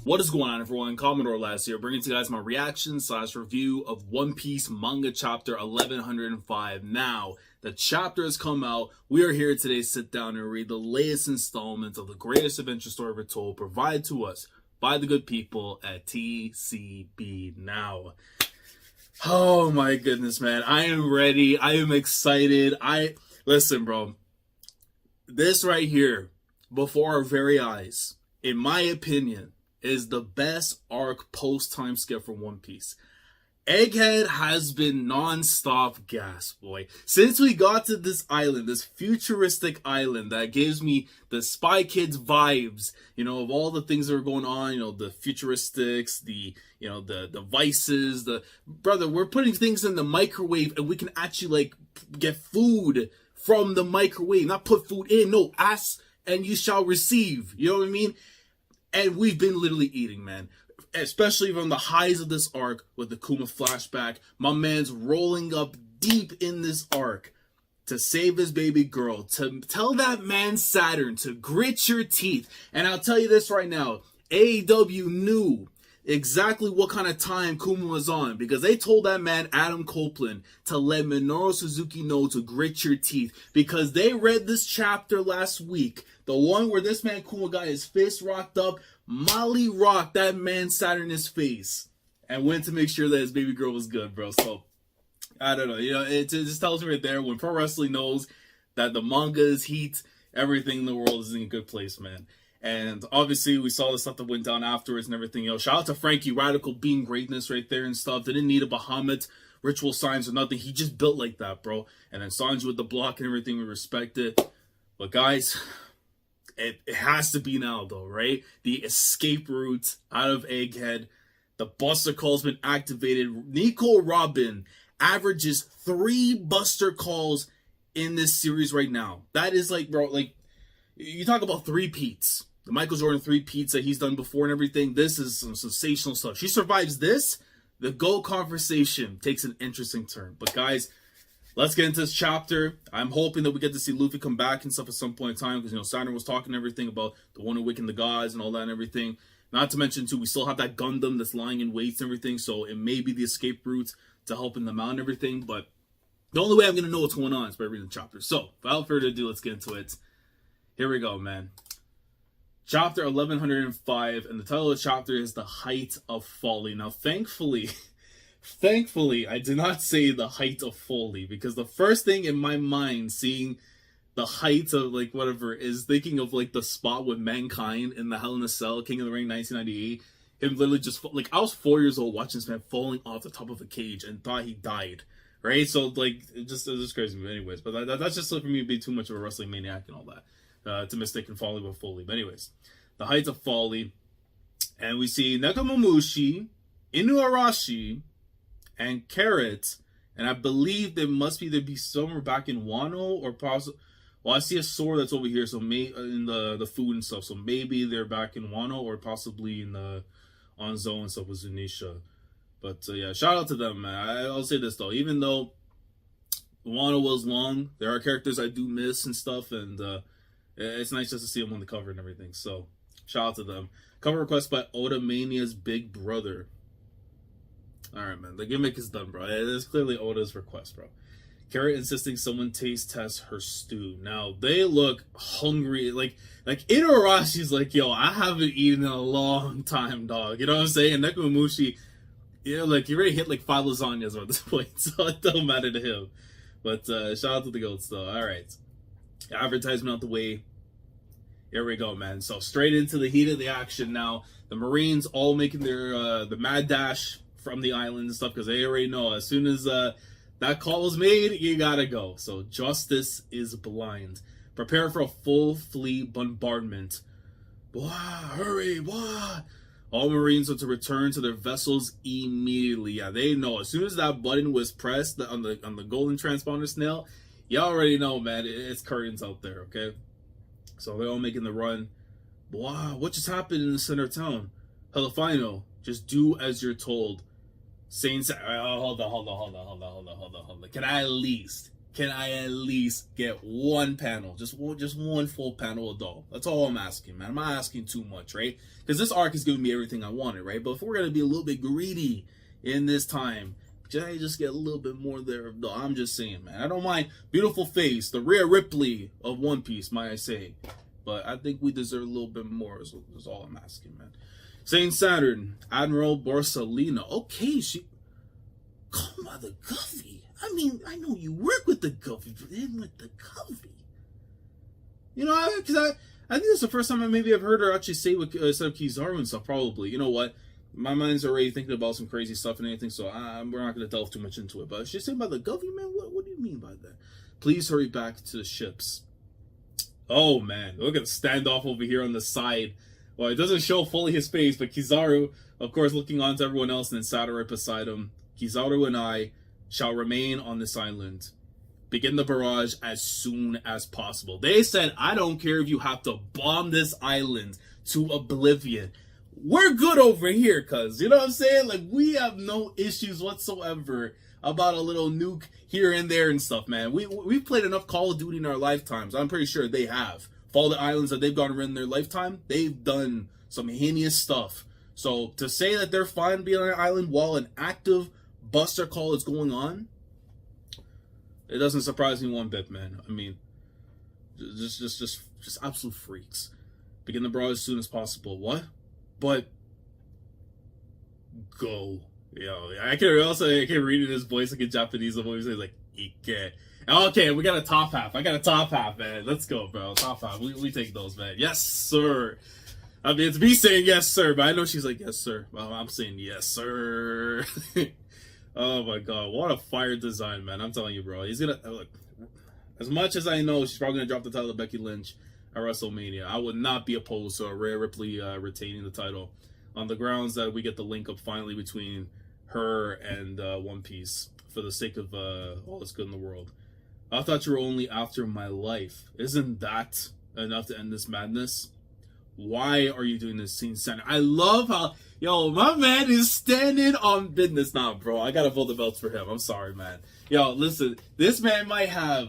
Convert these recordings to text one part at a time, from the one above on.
What is going on, everyone? Commodore last year, bringing to you guys my reaction / review of One Piece manga chapter 1105. Now, the chapter has come out. We are here today to sit down and read the latest installment of the greatest adventure story ever told, provided to us by the good people at TCB Now. Oh my goodness, man. I am ready. I am excited. Listen, bro. This right here, before our very eyes, in my opinion, is the best arc post-time skip for One Piece. Egghead has been non-stop gas, boy. Since we got to this island, this futuristic island that gives me the Spy Kids vibes, of all the things that are going on, the futuristics, the devices, brother, we're putting things in the microwave and we can actually, get food from the microwave. Not put food in, no, ask and you shall receive. You know what I mean? And we've been literally eating, man. Especially from the highs of this arc with the Kuma flashback. My man's rolling up deep in this arc to save his baby girl. To tell that man Saturn to grit your teeth. And I'll tell you this right now. AEW knew exactly what kind of time Kuma was on, because they told that man Adam Copeland to let Minoru Suzuki know to grit your teeth, because they read this chapter last week, the one where this man Kuma got his fist rocked up, Molly rocked that man Saturn's face and went to make sure that his baby girl was good, bro. So I don't know, it just tells me right there, when pro wrestling knows that the manga is heat, everything in the world is in a good place, man. And obviously, we saw the stuff that went down afterwards and everything. Shout out to Frankie Radical being greatness right there and stuff. They didn't need a Bahamut ritual signs or nothing. He just built like that, bro. And then Sanji with the block and everything, we respect it. But guys, it has to be now, though, right? The escape route out of Egghead. The Buster Call's been activated. Nico Robin averages 3 Buster Calls in this series right now. That is bro, you talk about 3-peats. The Michael Jordan 3-peats that he's done before and everything. This is some sensational stuff. She survives this. The GOAT conversation takes an interesting turn. But guys, let's get into this chapter. I'm hoping that we get to see Luffy come back and stuff at some point in time. Because, Saturn was talking everything about the one who awakened the gods and all that and everything. Not to mention, too, we still have that Gundam that's lying in wait and everything. So it may be the escape route to helping them out and everything. But the only way I'm going to know what's going on is by reading the chapter. So, without further ado, let's get into it. Here we go, man. Chapter 1105, and the title of the chapter is The Height of Folly. Now, thankfully, I did not say The Height of Folly, because the first thing in my mind, seeing the height of, whatever, is thinking of, the spot with Mankind in the Hell in a Cell, King of the Ring, 1998. Him literally just, I was 4 years old watching this man falling off the top of a cage and thought he died, right? So, it just crazy. But anyways, but that's just for me to be too much of a wrestling maniac and all that. To mistaken folly with folly. But anyways, the height of folly. And we see Nekomamushi, Inuarashi, and Carrot. And I believe there be somewhere back in Wano or possibly. Well, I see a sword that's over here, so in the food and stuff. So maybe they're back in Wano or possibly in the Onzo and stuff with Zunisha. But yeah, shout out to them, man. I'll say this though, even though Wano was long, there are characters I do miss and stuff, and it's nice just to see them on the cover and everything. So, shout out to them. Cover request by Oda Mania's Big Brother. Alright, man. The gimmick is done, bro. It is clearly Oda's request, bro. Carrot insisting someone taste test her stew. Now, they look hungry. Inuarashi's yo, I haven't eaten in a long time, dog. You know what I'm saying? Nekomamushi, he already hit 5 lasagnas at this point. So, it don't matter to him. But, shout out to the goats, though. Alright. Advertisement out the way. Here we go, man. So straight into the heat of the action now. The Marines all making their the mad dash from the island and stuff, because they already know as soon as that call is made, you gotta go. So justice is blind. Prepare for a full fleet bombardment. Blah, hurry, blah. All Marines are to return to their vessels immediately. Yeah, they know as soon as that button was pressed on the golden transponder snail. You already know, man, it's curtains out there, okay? So they're all making the run. Wow, what just happened in the center of town? Helifino, just do as you're told. Hold on. Can I can I at least get one panel? Just one full panel of doll. That's all I'm asking, man. I'm not asking too much, right? Because this arc is giving me everything I wanted, right? But if we're gonna be a little bit greedy in this time, just get a little bit more there of doll. I'm just saying, man. I don't mind beautiful face, the Rhea Ripley of One Piece, might I say. But I think we deserve a little bit more, is all I'm asking, man. Saint Saturn, Admiral Borsalino. Okay, Kuma the Guffy. I mean, I know you work with the Guffy, but then with the Guffy. You know, because I think it's the first time I've heard her actually say with instead of Kizaru and stuff, probably. You know what? My mind's already thinking about some crazy stuff and anything, so we're not going to delve too much into it. But she's saying about the Guffy, man? What do you mean by that? Please hurry back to the ships. Oh, man. Look at the standoff over here on the side. Well, it doesn't show fully his face, but Kizaru, of course, looking on to everyone else, and then Saturn right beside him. Kizaru and I shall remain on this island. Begin the barrage as soon as possible. They said, I don't care if you have to bomb this island to oblivion. We're good over here, cuz. You know what I'm saying? Like, we have no issues whatsoever about a little nuke here and there and stuff, man. We've played enough Call of Duty in our lifetimes. I'm pretty sure they have. For all the islands that they've gone around in their lifetime, they've done some heinous stuff. So to say that they're fine being on an island while an active buster call is going on, it doesn't surprise me one bit, man. I mean, just absolute freaks. Begin the barrage as soon as possible. What? But go. Yo, I can read in his voice like in Japanese. The voice is like, Ike. Okay, we got a top half. I got a top half, man. Let's go, bro. Top half. We take those, man. Yes, sir. I mean, it's me saying yes, sir, but I know she's like, yes, sir. Well, I'm saying yes, sir. Oh, my God. What a fire design, man. I'm telling you, bro. He's going to, look, as much as I know she's probably going to drop the title of Becky Lynch at WrestleMania, I would not be opposed to Rhea Ripley retaining the title on the grounds that we get the link up finally between her and One Piece for the sake of all that's good in the world. I thought you were only after my life. Isn't that enough to end this madness? Why are you doing this, Scene Center? I love how, yo, my man is standing on business now, bro. I gotta pull the belts for him. I'm sorry, man. Yo, listen, this man might have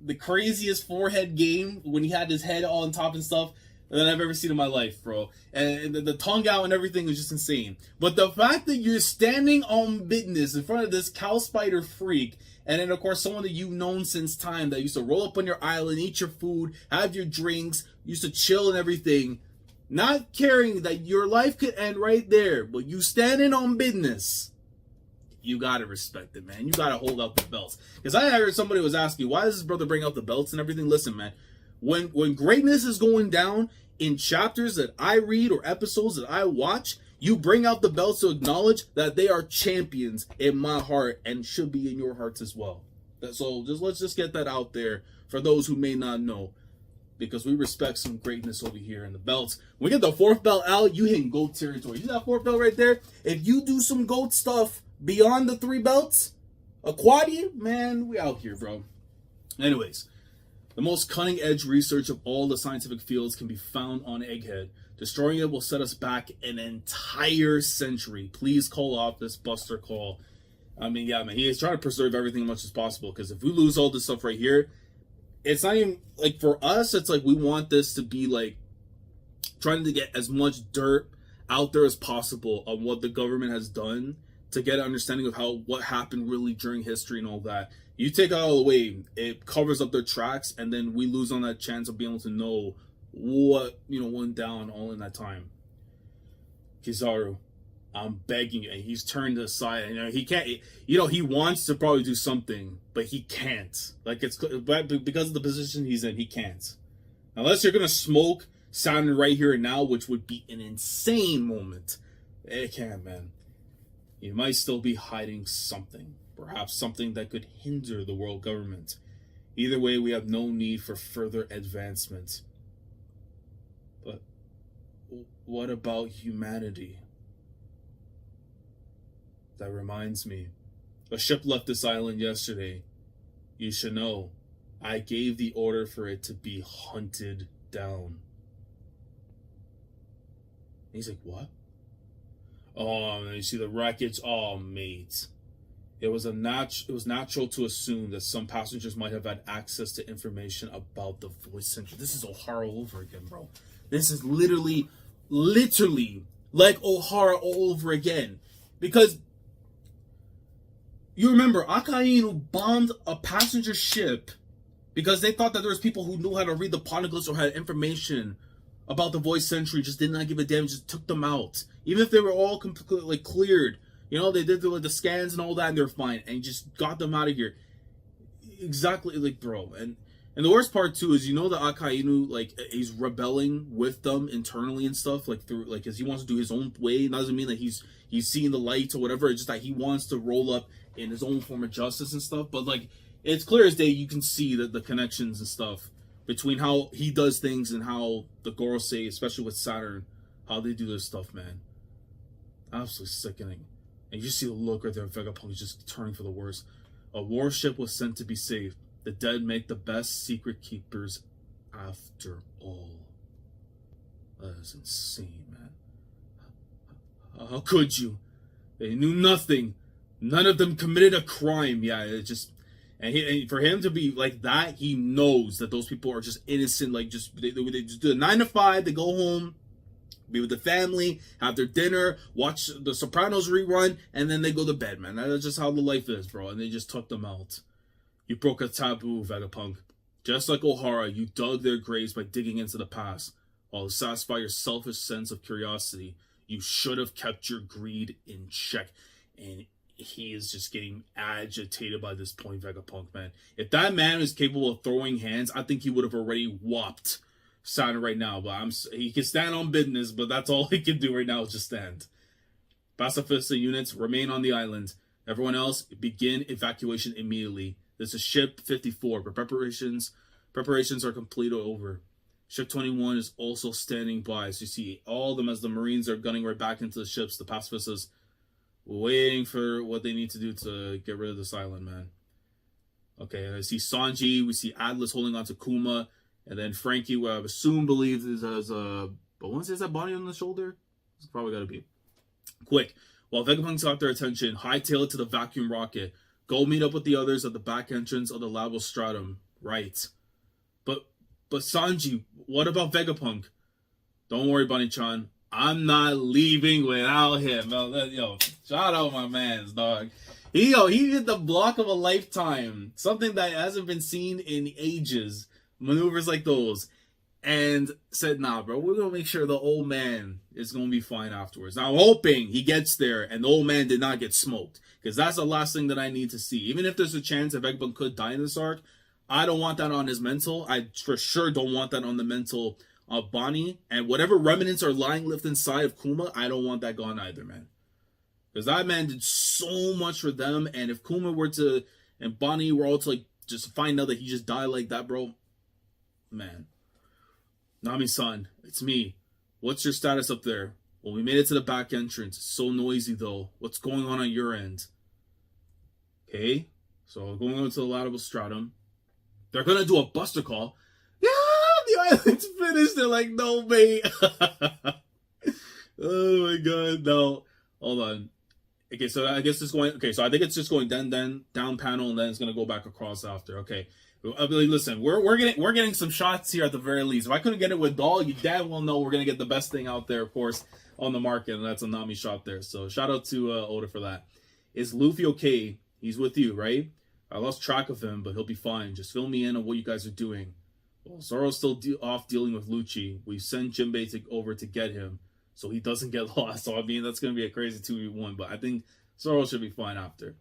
the craziest forehead game when he had his head all on top and stuff that I've ever seen in my life, bro. And the tongue out and everything was just insane. But the fact that you're standing on business in front of this cow spider freak, and then, of course, someone that you've known since time that used to roll up on your island, eat your food, have your drinks, used to chill and everything, not caring that your life could end right there, but you standing on business, you gotta respect it, man. You gotta hold out the belts. Because I heard somebody was asking, why does his brother bring out the belts and everything? Listen, man, when greatness is going down in chapters that I read or episodes that I watch, you bring out the belts to acknowledge that they are champions in my heart and should be in your hearts as well. So let's just get that out there for those who may not know, because we respect some greatness over here in the belts. When we get the fourth belt out, you hitting GOAT territory. You see that fourth belt right there? If you do some GOAT stuff beyond the three belts, Aquati, man, we out here, bro. Anyways, the most cutting edge research of all the scientific fields can be found on Egghead. Destroying it will set us back an entire century. Please call off this buster call. I mean, yeah, man, he is trying to preserve everything as much as possible, because if we lose all this stuff right here, it's not even, like, for us, it's like we want this to be, like, trying to get as much dirt out there as possible on what the government has done to get an understanding of what happened really during history and all that. You take it all away, it covers up their tracks, and then we lose on that chance of being able to know what, went down all in that time. Kizaru, I'm begging you. And he's turned aside. He can't, he wants to probably do something, but he can't. Like, it's because of the position he's in, he can't. Unless you're going to smoke Saturn right here and now, which would be an insane moment. It can't, man. You might still be hiding something. Perhaps something that could hinder the world government. Either way, we have no need for further advancement. But what about humanity? That reminds me. A ship left this island yesterday. You should know, I gave the order for it to be hunted down. And he's like, what? Oh, and you see the wreckage. Oh, mate. It was natural to assume that some passengers might have had access to information about the voice sentry. This is Ohara all over again, bro. This is literally like Ohara all over again. Because you remember, Akainu bombed a passenger ship because they thought that there was people who knew how to read the poneglyphs or had information about the voice sentry, just did not give a damn, just took them out. Even if they were all completely cleared. You know, they did the scans and all that, and they're fine, and just got them out of here. Exactly, like, bro. And the worst part too is, you know, that Akainu, like, he's rebelling with them internally and stuff, like, through, like, because he wants to do his own way. It doesn't mean that he's seeing the light or whatever. It's just that he wants to roll up in his own form of justice and stuff. But like, it's clear as day. You can see that the connections and stuff between how he does things and how the Gorosei, especially with Saturn, how they do this stuff, man. Absolutely sickening. And you see the look right there of Vegapunk is just turning for the worst. A warship was sent to be saved. The dead make the best secret keepers after all. That is insane, man. How could you? They knew nothing. None of them committed a crime. Yeah, it just... And for him to be like that, he knows that those people are just innocent. Like, they just do a 9 to 5, they go home, be with the family, have their dinner, watch the Sopranos rerun, and then they go to bed, man. That's just how the life is, bro. And they just took them out. You broke a taboo, Vegapunk. Just like Ohara, you dug their graves by digging into the past. While to satisfy your selfish sense of curiosity, you should have kept your greed in check. And he is just getting agitated by this point, Vegapunk, man. If that man was capable of throwing hands, I think he would have already whopped Saturn right now. But he can stand on business, but that's all he can do right now is just stand. Pacifista units remain on the island. Everyone else, begin evacuation immediately. This is Ship 54, but preparations are complete or over. Ship 21 is also standing by. So you see all of them as the Marines are gunning right back into the ships. The Pacifistas waiting for what they need to do to get rid of this island, man. Okay, and I see Sanji. We see Atlas holding on to Kuma. And then Frankie, who I assume believes is as a... But once is that Bonnie on the shoulder? It's probably got to be. Quick. While Vegapunk's got their attention, hightail it to the vacuum rocket. Go meet up with the others at the back entrance of the Labo Stratum. Right. But Sanji, what about Vegapunk? Don't worry, Bunny-chan. I'm not leaving without him. Yo, shout out my man's, dog. He hit the block of a lifetime. Something that hasn't been seen in ages. Maneuvers like those. And said, nah, bro, we're going to make sure the old man is going to be fine afterwards. Now, I'm hoping he gets there and the old man did not get smoked. Because that's the last thing that I need to see. Even if there's a chance that Vegapunk could die in this arc, I don't want that on his mental. I for sure don't want that on the mental of Bonnie. And whatever remnants are lying left inside of Kuma, I don't want that gone either, man. Because that man did so much for them. And if Kuma were to, and Bonnie were all to like just find out that he just died like that, bro. Man. Nami-san, it's me. What's your status up there? Well, we made it to the back entrance. It's so noisy, though. What's going on your end? Okay. So, going on to the Lateral Stratum. They're going to do a buster call. Yeah, the island's finished. They're like, no, mate. Oh, my God. No. Hold on. Okay, so I guess it's going... Okay, so I think it's just going down panel, and then it's going to go back across after. Okay. Listen, we're getting some shots here at the very least. If I couldn't get it with Doll, you damn well know we're going to get the best thing out there, of course, on the market, and that's a Nami shot there. So shout out to Oda for that. Is Luffy okay? He's with you, right? I lost track of him, but he'll be fine. Just fill me in on what you guys are doing. Well, Zoro's still off dealing with Lucci. We sent Jinbei over to get him, so he doesn't get lost. So, I mean, that's going to be a crazy 2v1, but I think Zoro should be fine after.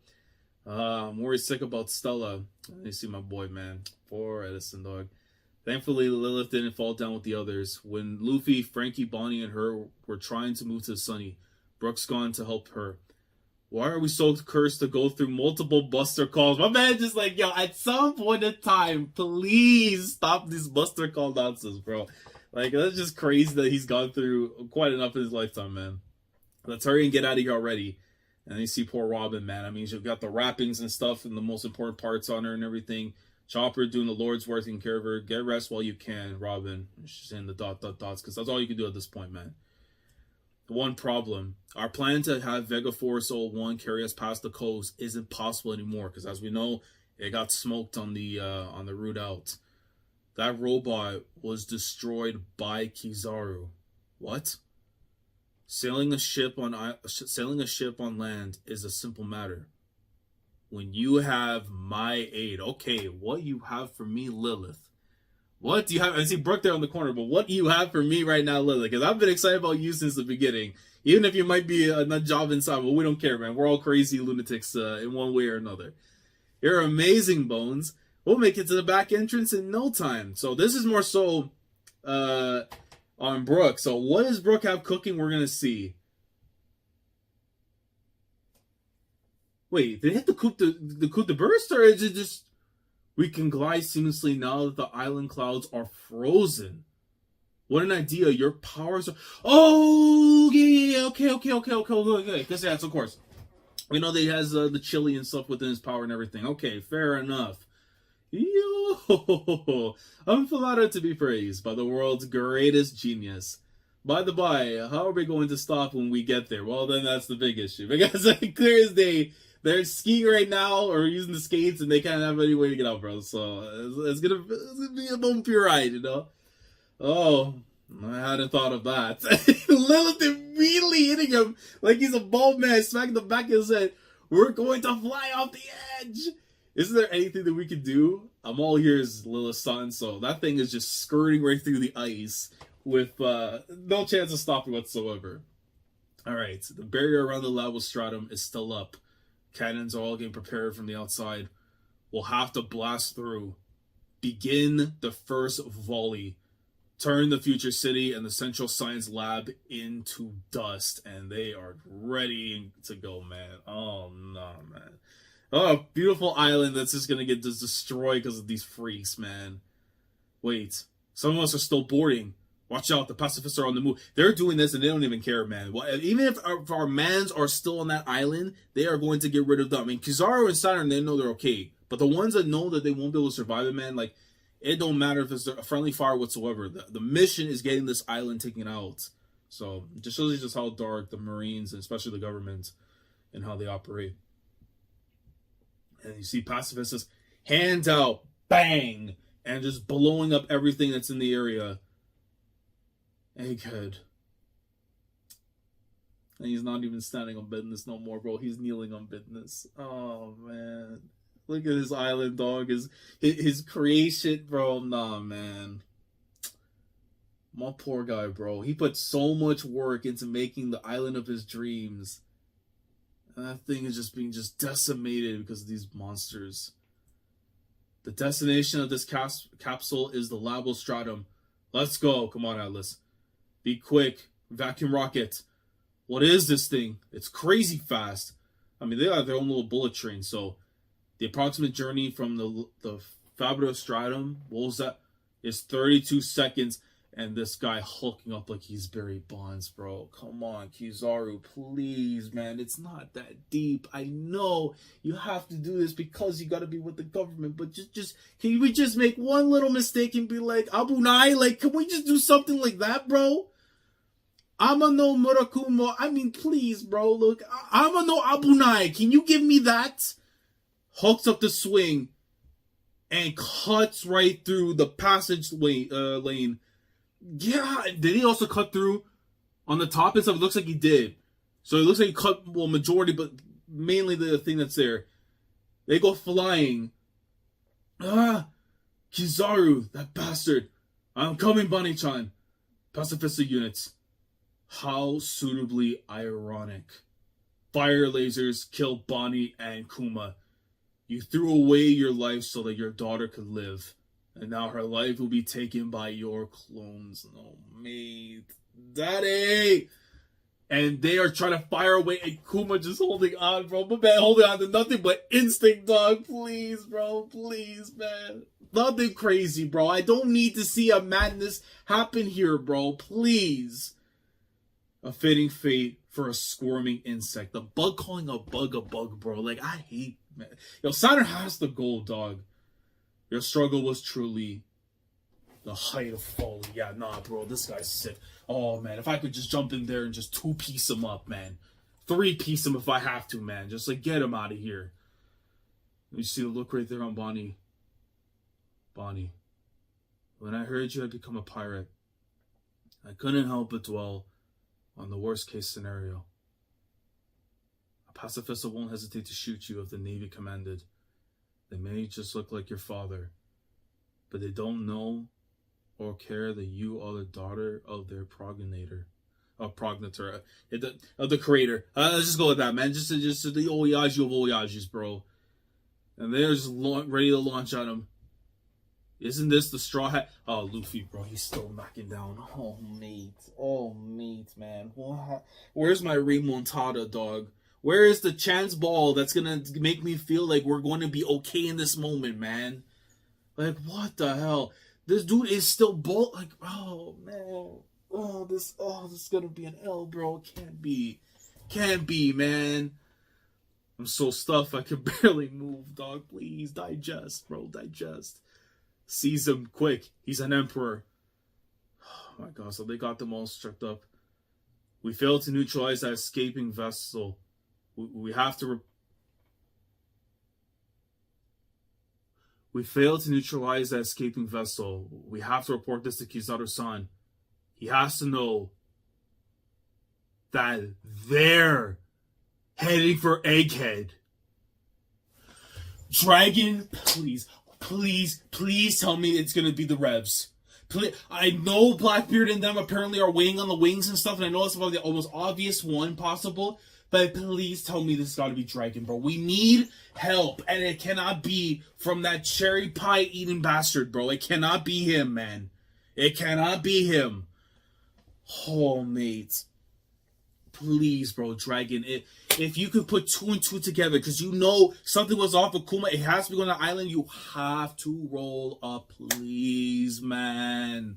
I'm worried sick about Stella. Let me see my boy, man. Poor Edison, dog. Thankfully, Lilith didn't fall down with the others. When Luffy, Frankie, Bonnie, and her were trying to move to the Sunny, Brooke's gone to help her. Why are we so cursed to go through multiple buster calls? My man just like, yo, at some point in time, please stop this buster call nonsense, bro. Like, that's just crazy that he's gone through quite enough in his lifetime, man. Let's hurry and get out of here already. And you see poor Robin, man. I mean, she's got the wrappings and stuff and the most important parts on her and everything. Chopper doing the Lord's work, taking care of her. Get rest while you can, Robin. She's in the dots, because that's all you can do at this point, man. One problem. Our plan to have Vega Force 01 carry us past the coast isn't possible anymore because, as we know, it got smoked on the route out. That robot was destroyed by Kizaru. What? Sailing a ship on land is a simple matter. When you have my aid. Okay, what you have for me, Lilith? What do you have? I see Brooke there on the corner, but what do you have for me right now, Lilith? Because I've been excited about you since the beginning. Even if you might be a nut job inside, but we don't care, man. We're all crazy lunatics in one way or another. You're amazing, Bones. We'll make it to the back entrance in no time. So this is more so on Brooke. So what does Brooke have cooking? We're going to see. Wait, they hit the coup de burst, or is it just we can glide seamlessly now that the island clouds are frozen? What an idea! Your powers are. Oh, yeah, okay. Because yes, of course, we know that he has the chili and stuff within his power and everything. Okay, fair enough. Yo, I'm flattered to be praised by the world's greatest genius. By the by, how are we going to stop when we get there? Well, then that's the big issue. Because clear as day, they're skiing right now or using the skates and they can't have any way to get out, bro. So it's gonna be a bumpy ride, you know? Oh, I hadn't thought of that. Lilith immediately hitting him like he's a bald man, smacking the back of his head. We're going to fly off the edge. Isn't there anything that we can do? I'm all ears, Lilith's son, so that thing is just skirting right through the ice with no chance of stopping whatsoever. Alright, the barrier around the lava stratum is still up. Cannons are all getting prepared from the outside. We'll have to blast through. Begin the first volley. Turn the future city and the Central Science Lab into dust. And they are ready to go, man. Oh, no, man. Oh, beautiful island that's just going to get destroyed because of these freaks, man. Wait. Some of us are still boarding. Watch out, the pacifists are on the move. They're doing this and they don't even care, man. Even if our mans are still on that island, they are going to get rid of them. I mean, Kizaru and Saturn, they know they're okay. But the ones that know that they won't be able to survive it, man, like, it don't matter if it's a friendly fire whatsoever. The mission is getting this island taken out. So, it just shows you just how dark the Marines, and especially the government, and how they operate. And you see pacifists just hands out, bang, and just blowing up everything that's in the area. Egghead. And he's not even standing on business no more, bro. He's kneeling on business. Oh, man. Look at his island, dog. His creation, bro. Nah, man. My poor guy, bro. He put so much work into making the island of his dreams. And that thing is just being decimated because of these monsters. The destination of this capsule is the Labo Stratum. Let's go. Come on, Atlas. Be quick. Vacuum rocket. What is this thing? It's crazy fast. I mean, they have their own little bullet train, so the approximate journey from the Fabulous Stratum, what was that? Is 32 seconds, and this guy hulking up like he's Barry Bonds, bro. Come on, Kizaru, please, man. It's not that deep. I know you have to do this because you got to be with the government, but can we just make one little mistake and be like, Abunai? Like, can we just do something like that, bro? I'ma no Murakumo. I mean, please, bro. Look, I'ma no Abunai. Can you give me that? Hulks up the swing and cuts right through the passage lane. Yeah, did he also cut through on the top and stuff? It looks like he did. So it looks like he cut, well, majority, but mainly the thing that's there. They go flying. Kizaru, that bastard. I'm coming, Bunny-chan. Pacifista units. How suitably ironic. Fire lasers kill Bonnie and Kuma. You threw away your life so that your daughter could live. And now her life will be taken by your clones. Oh, mate. Daddy! And they are trying to fire away, and Kuma just holding on, bro. But man, holding on to nothing but instinct, dog. Please, bro. Please, man. Nothing crazy, bro. I don't need to see a madness happen here, bro. Please. A fitting fate for a squirming insect. The bug calling a bug, bro. Like, I hate, man. Yo, Saturn has the gold, dog. Your struggle was truly The height of folly. Yeah, nah, bro, this guy's sick. Oh, man, if I could just jump in there and just 2-piece him up, man. 3-piece him if I have to, man. Just, like, get him out of here. You see the look right there on Bonnie. Bonnie, when I heard you had become a pirate, I couldn't help but dwell on the worst-case scenario. A pacifist won't hesitate to shoot you if the Navy commanded. They may just look like your father, but they don't know or care that you are the daughter of their progenitor, of the creator. Let's just go with that, man. Just the Oyaji of Oyajis, bro. And they're just ready to launch on him. Isn't this the Straw Hat? Oh, Luffy, bro, he's still knocking down. Oh, mate, man. Where's my remontada, dog? Where is the chance ball that's gonna make me feel like we're going to be okay in this moment, man? Like, what the hell? This dude is still like, oh, man. This is gonna be an L, bro. Can't be, man. I'm so stuffed I can barely move, dog. Please, digest, bro, digest. Seize him quick. He's an emperor. Oh my god, so they got them all stripped up. We failed to neutralize that escaping vessel. We have to... We failed to neutralize that escaping vessel. We have to report this to Kizaru-san. He has to know that they're heading for Egghead. Dragon, please tell me it's going to be the Revs. Please, I know Blackbeard and them apparently are weighing on the wings and stuff, and I know it's probably the most obvious one possible, but please tell me this got to be Dragon, bro. We need help, and it cannot be from that cherry pie eating bastard, bro. It cannot be him, man. It cannot be him. Oh, mate. Please, bro, Dragon. If you could put 2 and 2 together, because you know something was off with Kuma, it has to be on the island, you have to roll up, please, man.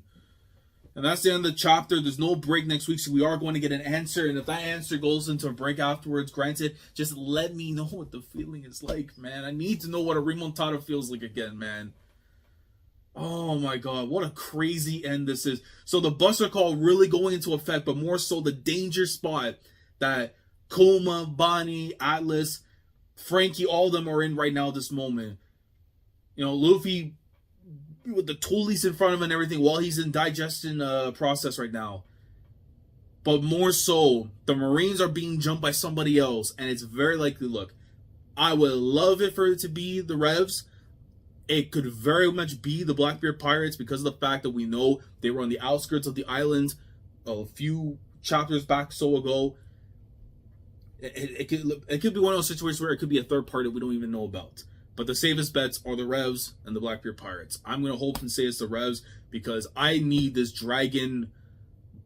And that's the end of the chapter. There's no break next week, so we are going to get an answer. And if that answer goes into a break afterwards, granted, just let me know what the feeling is like, man. I need to know what a remontada feels like again, man. Oh my god, what a crazy end this is. So the Buster Call really going into effect, but more so the danger spot that Kuma, Bonnie, Atlas, Frankie, all of them are in right now at this moment. You know, Luffy with the toolies in front of him and everything while he's in digestion process right now. But more so, the Marines are being jumped by somebody else, and it's very likely, look, I would love it for it to be the Revs. It could very much be the Blackbeard Pirates because of the fact that we know they were on the outskirts of the island a few chapters back so ago. It could be one of those situations where it could be a third party we don't even know about. But the safest bets are the Revs and the Blackbeard Pirates. I'm going to hope and say it's the Revs because I need this Dragon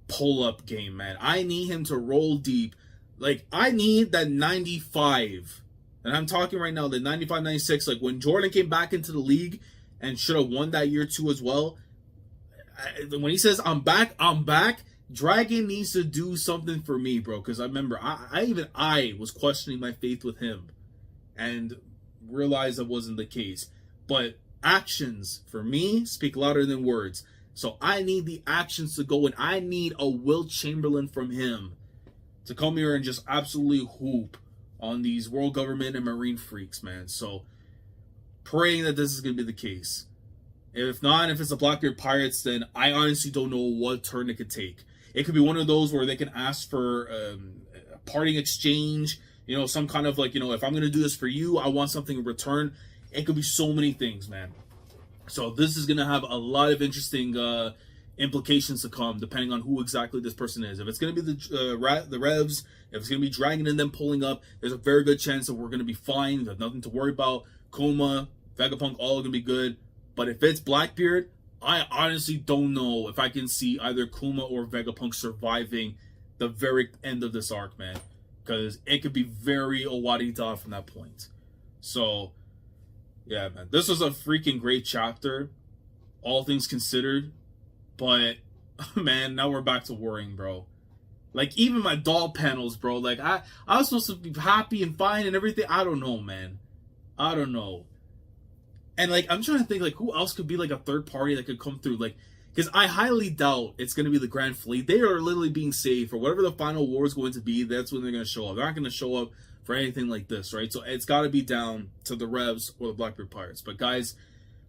pull-up game, man. I need him to roll deep. Like, I need that 95. And I'm talking right now, the 95, 96, like when Jordan came back into the league and should have won that year too as well. When he says, I'm back, Dragon needs to do something for me, bro. Because I remember, I was questioning my faith with him and realized that wasn't the case. But actions, for me, speak louder than words. So I need the actions to go, and I need a Will Chamberlain from him to come here and just absolutely hoop on these world government and marine freaks, man. So, praying that this is going to be the case. If not, if it's the Blackbeard Pirates, then I honestly don't know what turn it could take. It could be one of those where they can ask for a parting exchange, you know, some kind of like, you know, if I'm going to do this for you, I want something in return. It could be so many things, man. So, this is going to have a lot of interesting implications to come, depending on who exactly this person is. If it's going to be the Revs, if it's going to be Dragon and them pulling up, there's a very good chance that we're going to be fine. We have nothing to worry about. Kuma, Vegapunk, all are going to be good. But if it's Blackbeard, I honestly don't know if I can see either Kuma or Vegapunk surviving the very end of this arc, man. Because it could be very Owari-da from that point. So, yeah, man. This was a freaking great chapter, all things considered. But, man, now we're back to worrying, bro. Like, even my doll panels, bro. Like, I was supposed to be happy and fine and everything. I don't know, man. I don't know. And, like, I'm trying to think, like, who else could be, like, a third party that could come through? Like, Because I highly doubt it's going to be the Grand Fleet. They are literally being saved for whatever the final war is going to be. That's when they're going to show up. They're not going to show up for anything like this, right? So it's got to be down to the Revs or the Blackbeard Pirates. But guys,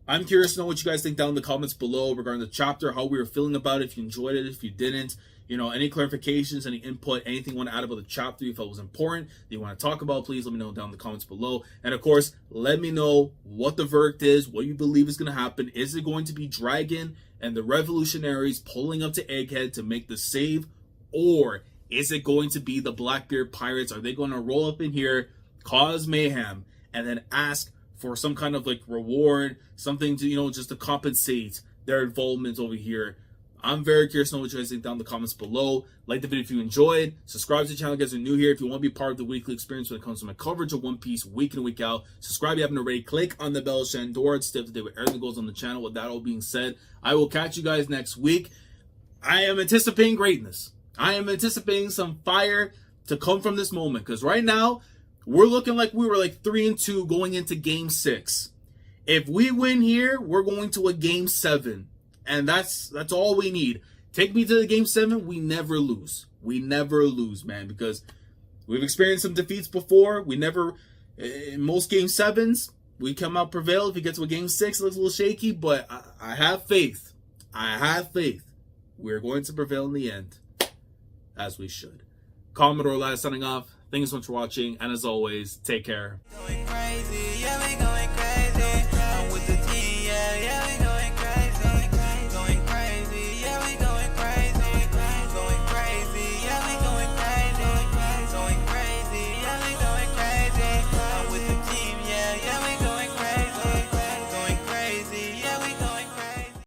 I'm curious to know what you guys think down in the comments below regarding the chapter, how we were feeling about it, if you enjoyed it, if you didn't. You know, any clarifications, any input, anything you want to add about the chapter you felt was important, that you want to talk about, please let me know down in the comments below. And of course, let me know what the verdict is, what you believe is going to happen. Is it going to be Dragon and the Revolutionaries pulling up to Egghead to make the save? Or is it going to be the Blackbeard Pirates? Are they going to roll up in here, cause mayhem, and then ask for some kind of like reward, something to, you know, just to compensate their involvement over here? I'm very curious to know what you guys think down in the comments below. Like the video if you enjoyed. Subscribe to the channel if you guys are new here. If you want to be part of the weekly experience when it comes to my coverage of One Piece week in and week out, subscribe if you haven't already. Click on the bell, Shandor, to stay up to date with everything that goes on the channel. With that all being said, I will catch you guys next week. I am anticipating greatness. I am anticipating some fire to come from this moment. Because right now, we're looking like we were like 3-2 going into Game 6. If we win here, we're going to a Game 7. And that's all we need. Take me to the Game 7. We never lose. We never lose, man. Because we've experienced some defeats before. We never, in most Game 7s, we come out prevail. If we get to a Game 6, it looks a little shaky. But I have faith. I have faith. We're going to prevail in the end. As we should. Commodore signing off. Thank you so much for watching. And as always, take care.